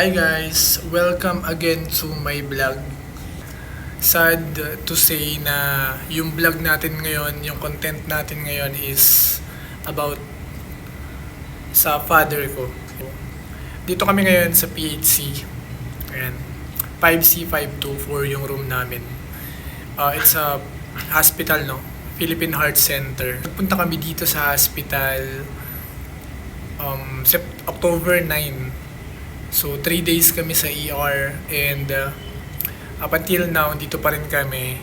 Hi guys! Welcome again to my vlog. Sad to say na yung vlog natin ngayon, yung content natin ngayon is about sa father ko. Dito kami ngayon sa PHC. Ayan. 5C524 yung room namin. It's a hospital, no? Philippine Heart Center. Nagpunta kami dito sa hospital October 9. So, 3 days kami sa ER and up until now, dito pa rin kami.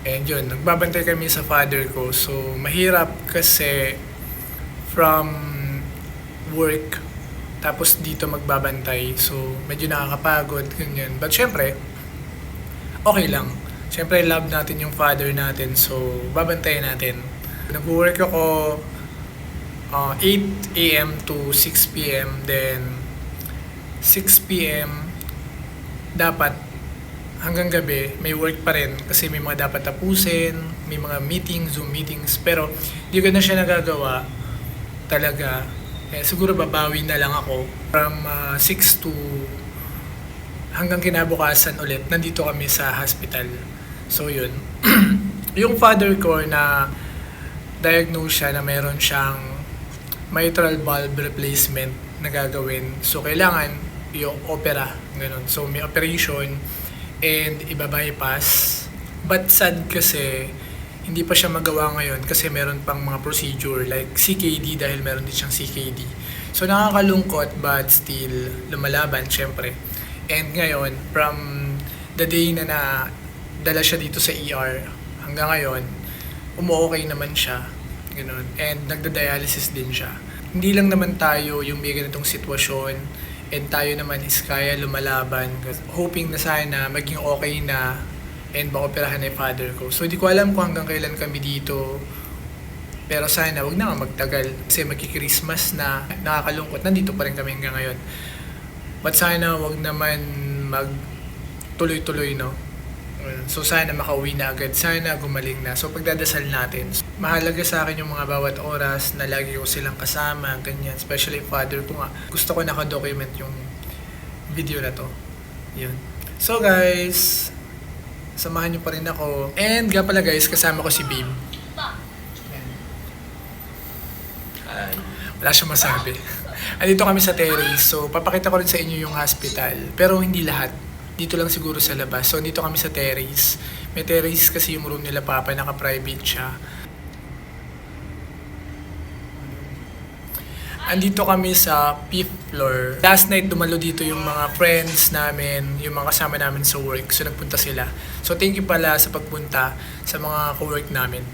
And yun, nagbabantay kami sa father ko. So, mahirap kasi from work, tapos dito magbabantay. So, medyo nakakapagod, ganyan. But syempre, okay lang. Syempre, love natin yung father natin. So, babantayan natin. Nag-work ako 8 a.m. to 6 p.m. Then, 6 p.m. dapat hanggang gabi may work pa rin kasi may mga dapat tapusin, may mga meetings, Zoom meetings, pero di ko na siya nagagawa talaga. Siguro babawi na lang ako from 6 to hanggang kinabukasan ulit. Nandito kami sa hospital. So yun. Yung father ko na diagnose siya na meron siyang mitral valve replacement na gagawin. So kailangan yung opera, ganun. So may operation and iba-bypass. But sad kasi hindi pa siya magawa ngayon kasi meron pang mga procedure like CKD dahil meron din siyang CKD. So nakakalungkot but still lumalaban syempre. And ngayon from the day na dala siya dito sa ER hanggang ngayon umu-okay naman siya. Ganun. And nagda-dialysis din siya. Hindi lang naman tayo yung may ganitong sitwasyon and tayo naman is kaya lumalaban. Hoping na sana maging okay na and maoperahan na yung father ko. So hindi ko alam kung hanggang kailan kami dito. Pero sana wag na nga magtagal kasi magki-Christmas na, nakakalungkot. Nandito pa rin kami hanggang ngayon. But sana wag naman magtuloy-tuloy, no? So sana makauwi na agad, sana gumaling na. So pagdadasal natin. Mahalaga sa akin yung mga bawat oras na lagi ko silang kasama, ganyan. Especially father ko nga. Gusto ko naka-document yung video na to. Yun. So guys, samahan nyo pa rin ako. And nga pala guys, kasama ko si Babe. Wala siyang masabi. Andito kami sa terrace. So papakita ko rin sa inyo yung hospital. Pero hindi lahat. Dito lang siguro sa labas. So, dito kami sa terrace. May terrace kasi yung room nila papa, naka-private siya. Andito kami sa 5th floor. Last night, dumalo dito yung mga friends namin, yung mga kasama namin sa work. So, nagpunta sila. So, thank you pala sa pagpunta sa mga co-work namin.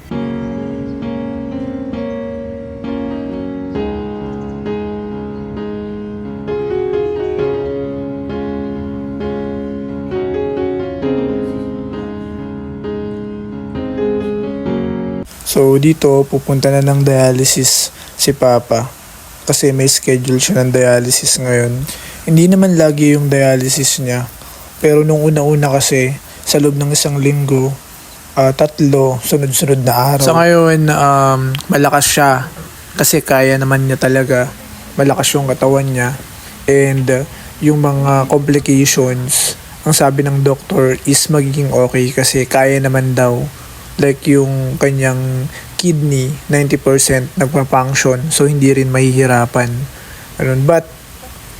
So dito pupunta na ng dialysis si Papa kasi may schedule siya ng dialysis ngayon. Hindi naman lagi yung dialysis niya pero nung una-una kasi sa loob ng isang linggo 3 sunod-sunod na araw. So ngayon malakas siya kasi kaya naman niya talaga, malakas yung katawan niya and yung mga complications ang sabi ng doctor is magiging okay kasi kaya naman daw. Like yung kanyang kidney, 90% nagpa-function. So, hindi rin mahihirapan. But,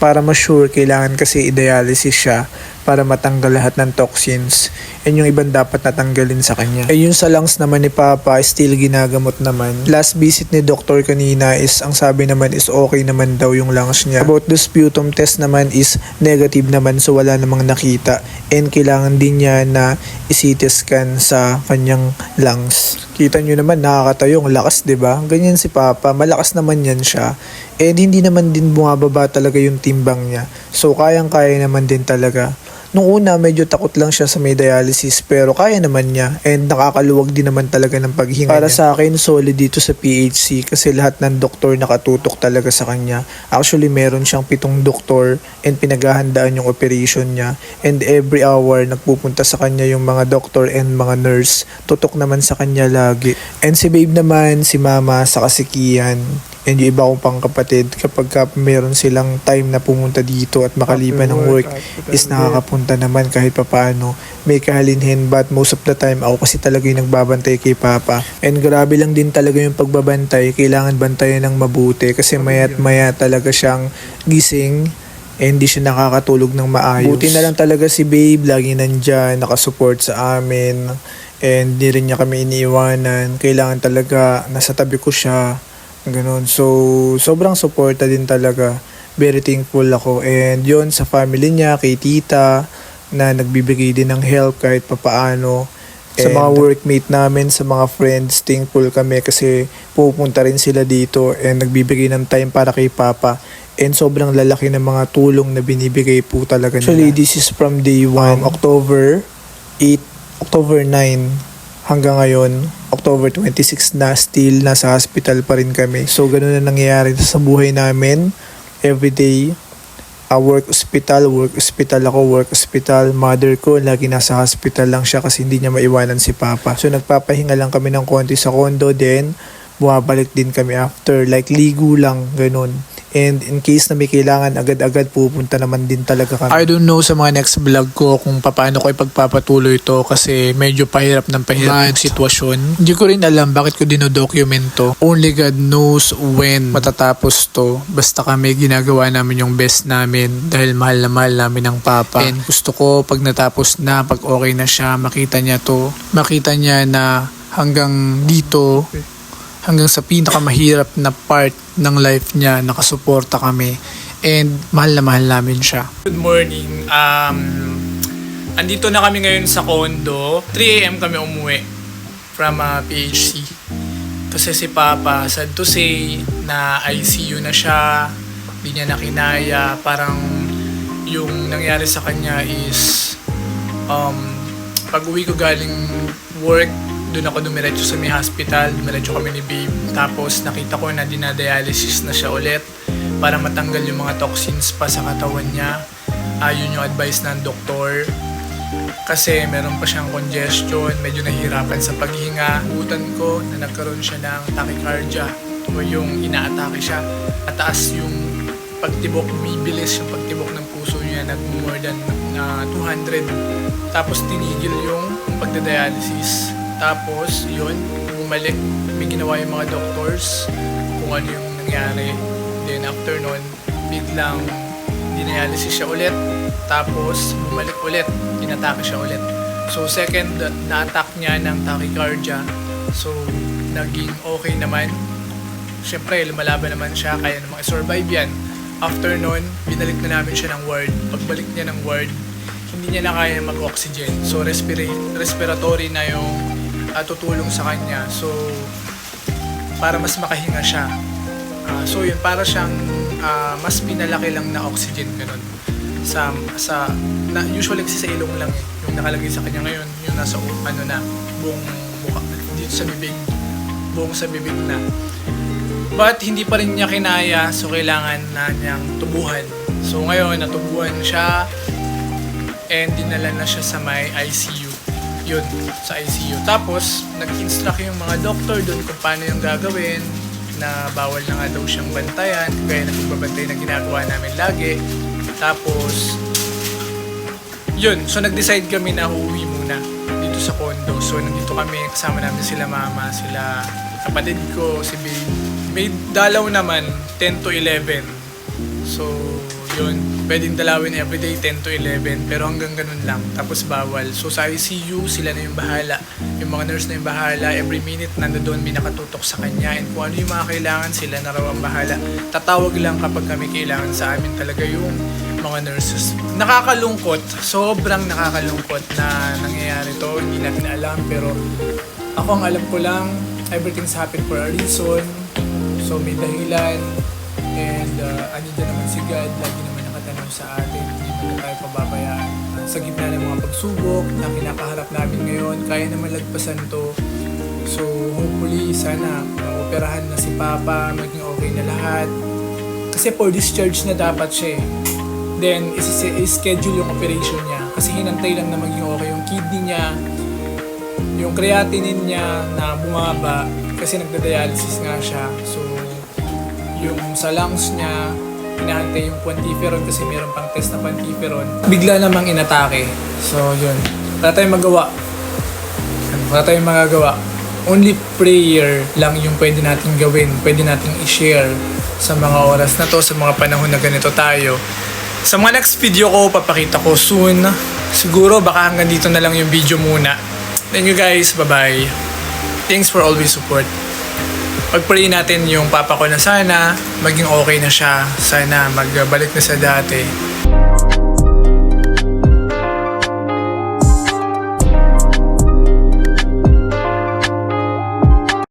para ma-sure, kailangan kasi i-dialysis siya para matanggal lahat ng toxins. And yung ibang dapat natanggalin sa kanya. Eh, yung sa lungs naman ni Papa, still ginagamot naman. Last visit ni Doctor kanina is, ang sabi naman is okay naman daw yung lungs niya. About the sputum test naman is negative naman, so wala namang nakita. And kailangan din niya na i-CT scan sa kanyang lungs. Kita nyo naman, nakakatayo, ang lakas, diba? Ganyan si Papa, malakas naman yan siya. And hindi naman din bumababa talaga yung timbang niya. So, kayang-kaya naman din talaga. Nung una, medyo takot lang siya sa may dialysis pero kaya naman niya and nakakaluwag din naman talaga ng paghinga para niya. Sa akin, solid dito sa PHC kasi lahat ng doktor nakatutok talaga sa kanya. Actually, meron siyang 7 doktor and pinaghahandaan yung operation niya and every hour nagpupunta sa kanya yung mga doktor and mga nurse. Tutok naman sa kanya lagi. And si Babe naman, si Mama, saka si Kian, And yung iba kong pang kapatid, kapag ka meron silang time na pumunta dito at makaliban ng work, is nakakapunta naman kahit papaano. May kahalinhin, but most of the time ako kasi talaga yung nagbabantay kay Papa. And grabe lang din talaga yung pagbabantay, kailangan bantayan ng mabuti kasi maya't maya talaga siyang gising, hindi siya nakakatulog ng maayos. Buti na lang talaga si Babe, lagi nandyan, nakasupport sa amin, and di rin niya kami iniiwanan. Kailangan talaga nasa tabi ko siya, ganun. So, sobrang suporta din talaga. Very thankful ako. And yon sa family niya, kay tita, na nagbibigay din ng help kahit papaano. Sa mga workmate namin, sa mga friends, thankful kami kasi pupunta rin sila dito and nagbibigay ng time para kay Papa. And sobrang lalaki ng mga tulong na binibigay po talaga nila. Actually, this is from day 1, October 8, October 9, hanggang ngayon, October 26 na, still nasa hospital pa rin kami. So, ganun na nangyayari sa buhay namin. Everyday, work hospital ako, work hospital. Mother ko, lagi nasa hospital lang siya kasi hindi niya maiwanan si Papa. So, nagpapahinga lang kami ng konti sa condo, then bumabalik din kami after, like ligo lang, ganun. And in case na may kailangan, agad-agad pupunta naman din talaga kami. I don't know sa mga next vlog ko kung paano ko ipagpapatuloy to kasi medyo pahirap ng pahirap yung sitwasyon. Hindi ko rin alam bakit ko dinodocument to. Only God knows when matatapos to. Basta kami ginagawa namin yung best namin dahil mahal na mahal namin ng Papa. And gusto ko pag natapos na, pag okay na siya, makita niya to. Makita niya na hanggang dito, hanggang sa pinakamahirap na part ng life niya, nakasuporta kami. And mahal na mahal namin siya. Good morning. Andito na kami ngayon sa condo. 3 a.m. kami umuwi from PHC. Kasi si Papa, sad to say, na ICU na siya. Hindi niya na kinaya. Parang yung nangyari sa kanya is pag uwi ko galing work, doon ako dumiretso sa may hospital, dumiretso kami ni Babe. Tapos nakita ko na dinadialysis na siya ulit para matanggal yung mga toxins pa sa katawan niya. Yun yung advice ng doktor. Kasi meron pa siyang congestion, medyo nahihirapan sa paghinga. Butan ko na nagkaroon siya ng tachycardia o yung inaatake siya. Ataas yung pagtibok, bibilis yung pagtibok ng puso niya, nag-more than 200. Tapos tinigil yung pagdadialysis. Tapos, yun, bumalik. May ginawa yung mga doctors kung ano yung nangyari. Then, after nun, biglang dinialysis siya ulit. Tapos, bumalik ulit. Inatake siya ulit. So, second, na-attack niya ng tachycardia. So, naging okay naman. Siyempre, lumalaban naman siya. Kaya namang i-survive yan. After nun, binalik na namin siya ng ward. Pagbalik niya ng ward, hindi niya na kaya mag-oxygen. So, respiratory na yung tutulong sa kanya. So, para mas makahinga siya. So, yun, para siyang mas pinalaki lang na oxygen, ganun. Usually kasi sa ilong lang yung nakalagay sa kanya ngayon, yung nasa buong mukha, dito sa bibig, buong sa bibig na. But, hindi pa rin niya kinaya, so kailangan na niyang tubuhan. So, ngayon, natubuhan siya, and dinala na siya sa may ICU. Yun, sa ICU. Tapos, nag-instruct yung mga doctor doon kung paano yung gagawin, na bawal na nga daw siyang bantayan, kaya na pagbabantay na ginagawa namin lagi. Tapos, yun. So, nag-decide kami na uuwi muna dito sa condo. So, nandito kami, kasama namin sila mama, sila kapatid ko, si Babe. May dalaw naman, 10 to 11. So, yun. Pwedeng dalawin everyday 10 to 11 pero hanggang ganun lang, tapos bawal. So sa ICU, sila na yung bahala, yung mga nurse na yung bahala. Every minute nandoon may nakatutok sa kanya, and kung ano yung mga kailangan, sila na raw ang bahala. Tatawag lang kapag kami kailangan. Sa amin talaga yung mga nurses. Nakakalungkot, sobrang nakakalungkot na nangyayari to. Hindi natin alam, pero ako ang alam ko lang, everything's happened for a reason. So may dahilan, and andyan naman si God, lagi naman nakatanong sa atin, hindi naman tayo pababayaan. Sa gitna ng mga pagsubok na kinakaharap namin ngayon, kaya naman lagpasan to. So hopefully, sana maoperahan na si Papa, maging okay na lahat. Kasi for discharge na dapat siya eh. Then, i-schedule yung operation niya. Kasi hinantay lang na maging okay yung kidney niya, yung creatinine niya na bumaba, kasi nagda-dialysis nga siya. So, yung sa lungs niya, hinahantay yung quantiferon kasi meron pang test na quantiferon. Bigla namang inatake. So yun, wala tayong magawa. Wala tayong magagawa. Only prayer lang yung pwede natin gawin, pwede natin i-share sa mga oras na to, sa mga panahon na ganito tayo. Sa mga next video ko, papakita ko soon. Siguro baka hanggang dito na lang yung video muna. Thank you guys, bye-bye. Thanks for always support. Pag-pray natin yung papa ko na sana maging okay na siya. Sana magbalik na sa dati.